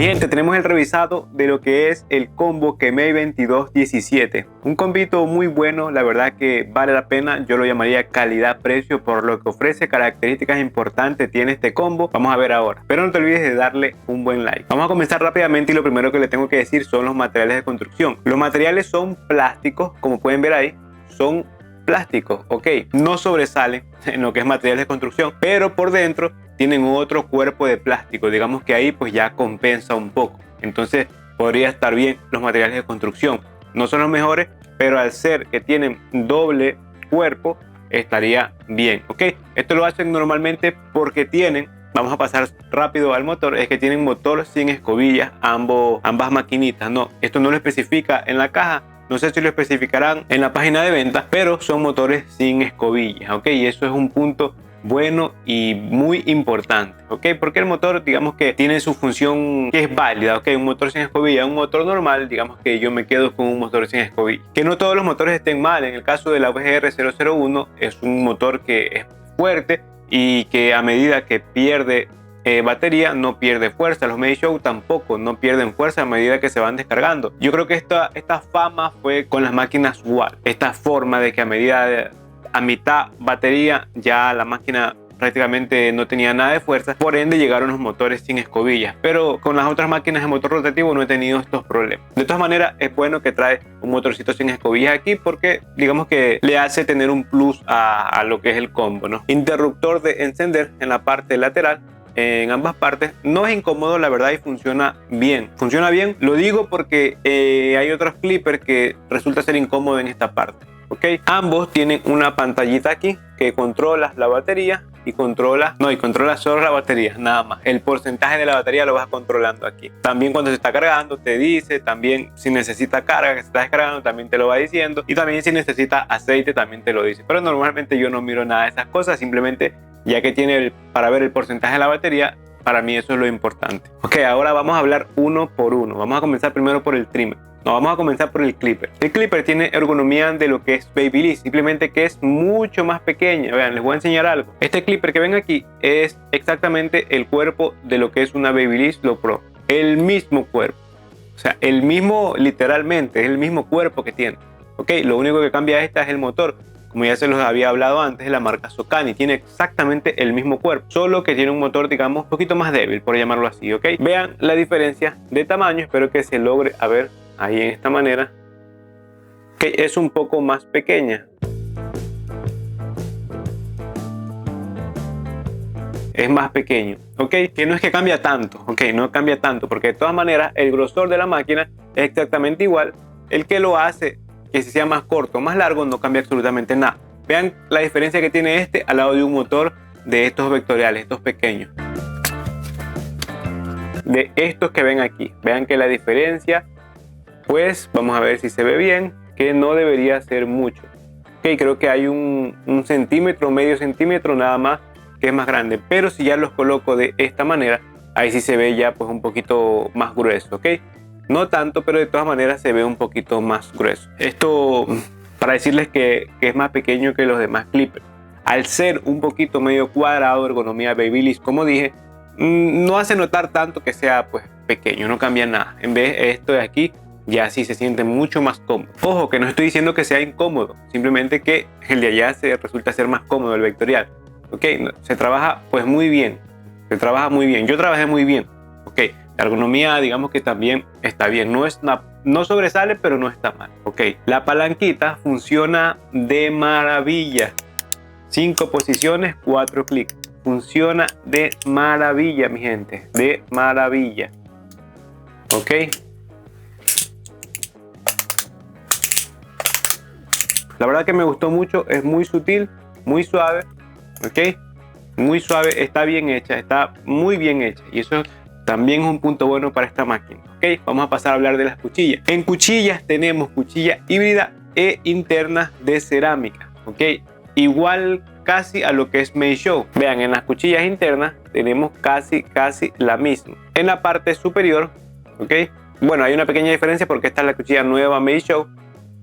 Mi gente, tenemos el revisado de lo que es el combo Kemei 2217. Un combito muy bueno, la verdad que vale la pena. Yo lo llamaría calidad-precio por lo que ofrece, características importantes tiene este combo. Vamos a ver ahora. Pero no te olvides de darle un buen like. Vamos a comenzar rápidamente y lo primero que le tengo que decir son los materiales de construcción. Los materiales son plásticos, como pueden ver ahí, son plásticos, ok. No sobresalen en lo que es materiales de construcción, pero por dentro tienen otro cuerpo de plástico, digamos que ahí pues ya compensa un poco, entonces podría estar bien los materiales de construcción. No son los mejores, pero al ser que tienen doble cuerpo estaría bien, ok. Esto lo hacen normalmente porque tienen, vamos a pasar rápido al motor, es que tienen motor sin escobillas ambas maquinitas. No, esto no lo especifica en la caja. No sé si lo especificarán en la página de venta, pero son motores sin escobillas, ¿ok? Y eso es un punto bueno y muy importante, ¿ok? Porque el motor, digamos que tiene su función que es válida, ¿ok? Un motor sin escobilla, un motor normal, digamos que yo me quedo con un motor sin escobilla. Que no todos los motores estén mal. En el caso de la VGR001 es un motor que es fuerte y que a medida que pierde batería no pierde fuerza. Los Meisho tampoco no pierden fuerza a medida que se van descargando. Yo creo que esta fama fue con las máquinas Watt, esta forma de que a mitad batería ya la máquina prácticamente no tenía nada de fuerza, por ende llegaron los motores sin escobillas, pero con las otras máquinas de motor rotativo no he tenido estos problemas. De todas maneras es bueno que trae un motorcito sin escobillas aquí porque digamos que le hace tener un plus a lo que es el combo, ¿no? Interruptor de encender en la parte lateral en ambas partes. No es incómodo, la verdad, y funciona bien. Funciona bien, lo digo porque hay otros clippers que resulta ser incómodo en esta parte, ¿ok? Ambos tienen una pantallita aquí que controla la batería y controla solo la batería, nada más. El porcentaje de la batería lo vas controlando aquí. También cuando se está cargando te dice, también si necesita carga que se está descargando también te lo va diciendo, y también si necesita aceite también te lo dice. Pero normalmente yo no miro nada de esas cosas, simplemente ya que tiene para ver el porcentaje de la batería, para mí eso es lo importante. Ok, ahora vamos a hablar uno por uno. Vamos a comenzar primero por el trimmer. No, vamos a comenzar por el clipper. El clipper tiene ergonomía de lo que es Babyliss, simplemente que es mucho más pequeña. Vean, les voy a enseñar algo. Este clipper que ven aquí es exactamente el cuerpo de lo que es una Babyliss Low Pro. El mismo cuerpo. O sea, el mismo, literalmente, es el mismo cuerpo que tiene. Ok, lo único que cambia esta es el motor. Como ya se los había hablado antes, es la marca Sokani. Tiene exactamente el mismo cuerpo, solo que tiene un motor, digamos, un poquito más débil, por llamarlo así, ¿ok? Vean la diferencia de tamaño. Espero que se logre a ver ahí en esta manera, que es un poco más pequeña. Es más pequeño, ¿ok? Que no es que cambia tanto, ¿ok? No cambia tanto, porque de todas maneras el grosor de la máquina es exactamente igual. El que lo hace que si sea más corto o más largo no cambia absolutamente nada. Vean la diferencia que tiene este al lado de un motor de estos vectoriales, estos pequeños, de estos que ven aquí. Vean que la diferencia, pues vamos a ver si se ve bien, que no debería ser mucho. Ok, creo que hay un centímetro, medio centímetro nada más que es más grande, pero si ya los coloco de esta manera, ahí sí se ve ya pues un poquito más grueso, ok. No tanto, pero de todas maneras se ve un poquito más grueso. Esto para decirles que es más pequeño que los demás clippers. Al ser un poquito medio cuadrado, ergonomía Babyliss, como dije, no hace notar tanto que sea pues pequeño, no cambia nada. En vez de esto de aquí, ya sí se siente mucho más cómodo. Ojo, que no estoy diciendo que sea incómodo, simplemente que el de allá resulta ser más cómodo, el vectorial. Ok, se trabaja pues muy bien. Se trabaja muy bien. Yo trabajé muy bien. Ok. La ergonomía, digamos que también está bien, no sobresale, pero no está mal. Ok, la palanquita funciona de maravilla. 5 posiciones, 4 clics. Funciona de maravilla, mi gente, de maravilla. Ok. La verdad que me gustó mucho, es muy sutil, muy suave. Ok, muy suave, está bien hecha, está muy bien hecha, y eso también es un punto bueno para esta máquina. Ok, vamos a pasar a hablar de las cuchillas. En cuchillas tenemos cuchilla híbrida e interna de cerámica. Ok, igual casi a lo que es Meisho. Vean, en las cuchillas internas tenemos casi la misma. En la parte superior, ok, bueno, hay una pequeña diferencia porque esta es la cuchilla nueva Meisho,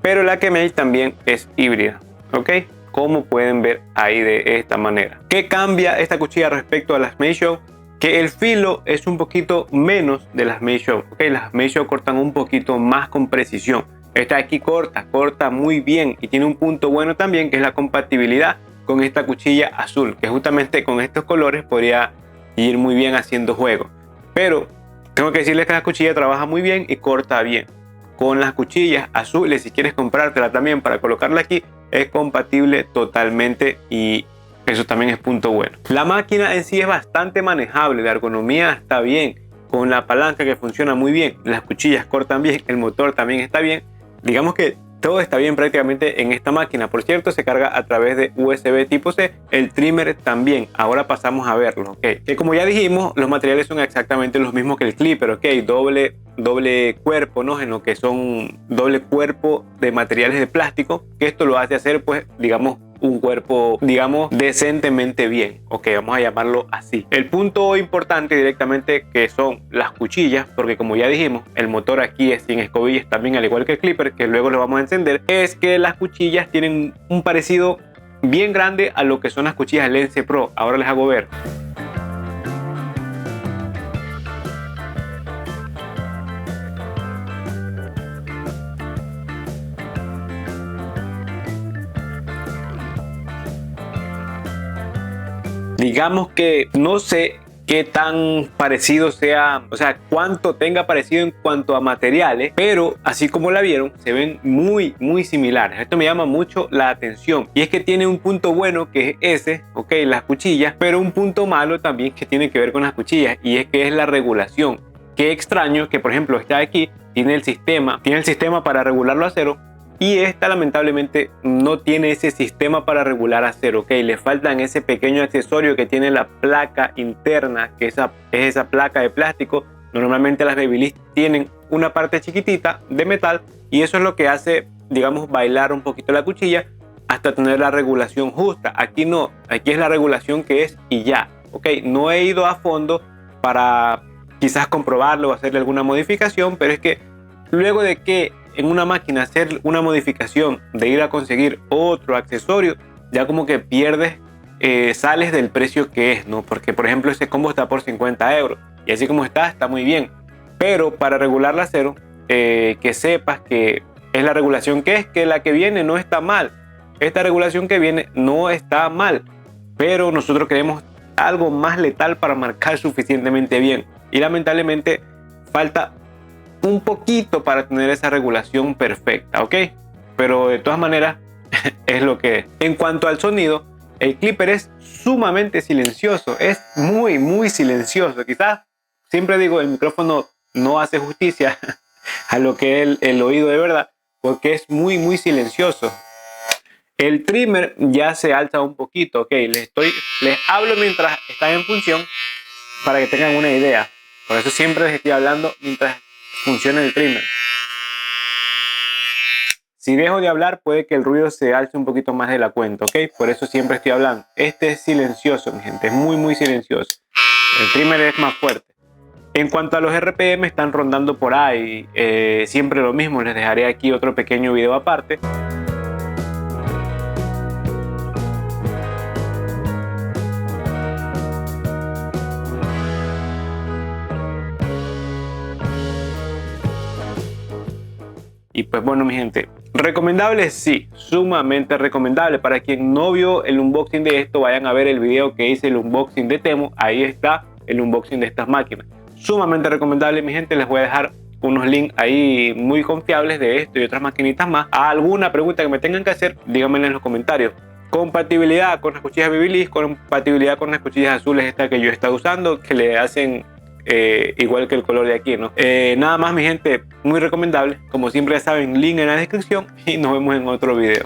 pero la Kemei también es híbrida. Ok, como pueden ver ahí de esta manera. ¿Qué cambia esta cuchilla respecto a las Meisho? que el filo es un poquito menos de las Meisho. Okay, las Meisho cortan un poquito más con precisión. Esta de aquí corta muy bien y tiene un punto bueno también, que es la compatibilidad con esta cuchilla azul, que justamente con estos colores podría ir muy bien haciendo juego. Pero tengo que decirles que la cuchilla trabaja muy bien y corta bien. Con las cuchillas azules, si quieres comprártela también para colocarla aquí, es compatible totalmente y eso también es punto bueno. La máquina en sí es bastante manejable, la ergonomía está bien, con la palanca que funciona muy bien, las cuchillas cortan bien, el motor también está bien. Digamos que todo está bien prácticamente en esta máquina. Por cierto, se carga a través de USB tipo C. El trimmer también. Ahora pasamos a verlo. Okay. Que como ya dijimos, los materiales son exactamente los mismos que el clipper. Okay. Doble cuerpo, ¿no? En lo que son doble cuerpo de materiales de plástico. Que esto lo hace hacer, pues, digamos, un cuerpo, digamos, decentemente bien. Ok, vamos a llamarlo así. El punto importante directamente que son las cuchillas, porque como ya dijimos, el motor aquí es sin escobillas también, al igual que el clipper, que luego lo vamos a encender, es que las cuchillas tienen un parecido bien grande a lo que son las cuchillas Lence Pro. Ahora les hago ver. Digamos que no sé qué tan parecido sea, o sea, cuánto tenga parecido en cuanto a materiales, pero así como la vieron, se ven muy similares. Esto me llama mucho la atención y es que tiene un punto bueno que es ese, ok, las cuchillas, pero un punto malo también que tiene que ver con las cuchillas y es que es la regulación. Qué extraño que, por ejemplo, esta de aquí tiene el sistema para regularlo a cero. Y esta lamentablemente no tiene ese sistema para regular acero, ok, le faltan ese pequeño accesorio que tiene la placa interna, que es esa placa de plástico. Normalmente las Babyliss tienen una parte chiquitita de metal y eso es lo que hace, digamos, bailar un poquito la cuchilla hasta tener la regulación justa. Aquí no, aquí es la regulación que es y ya, ok, no he ido a fondo para quizás comprobarlo o hacerle alguna modificación, pero es que luego de que en una máquina hacer una modificación, de ir a conseguir otro accesorio, ya como que pierdes, sales del precio que es, ¿no? Porque por ejemplo ese combo está por 50 euros y así como está muy bien, pero para regular la acero, que sepas que es la regulación que es, que la que viene no está mal, esta regulación que viene no está mal, pero nosotros queremos algo más letal para marcar suficientemente bien y lamentablemente falta un poquito para tener esa regulación perfecta, ok, pero de todas maneras es lo que es. En cuanto al sonido, el clipper es sumamente silencioso, es muy silencioso. Quizás siempre digo, el micrófono no hace justicia a lo que es el oído de verdad, porque es muy silencioso. El trimmer ya se alza un poquito, ok, les hablo mientras están en función para que tengan una idea. Por eso siempre les estoy hablando mientras funciona el trimmer. Si dejo de hablar puede que el ruido se alce un poquito más de la cuenta, ok, por eso siempre estoy hablando. Este es silencioso, mi gente, es muy silencioso. El trimmer es más fuerte. En cuanto a los RPM, están rondando por ahí, siempre lo mismo. Les dejaré aquí otro pequeño video aparte. Y pues bueno, mi gente, recomendable, sí, sumamente recomendable. Para quien no vio el unboxing de esto, vayan a ver el video que hice, el unboxing de Temu. Ahí está el unboxing de estas máquinas. Sumamente recomendable, mi gente. Les voy a dejar unos links ahí muy confiables de esto y otras maquinitas más. A alguna pregunta que me tengan que hacer, díganmela en los comentarios. Compatibilidad con las cuchillas Babyliss, compatibilidad con las cuchillas azules esta que yo he estado usando, que le hacen igual que el color de aquí, ¿no? Nada más, mi gente, muy recomendable. Como siempre ya saben, link en la descripción y nos vemos en otro video.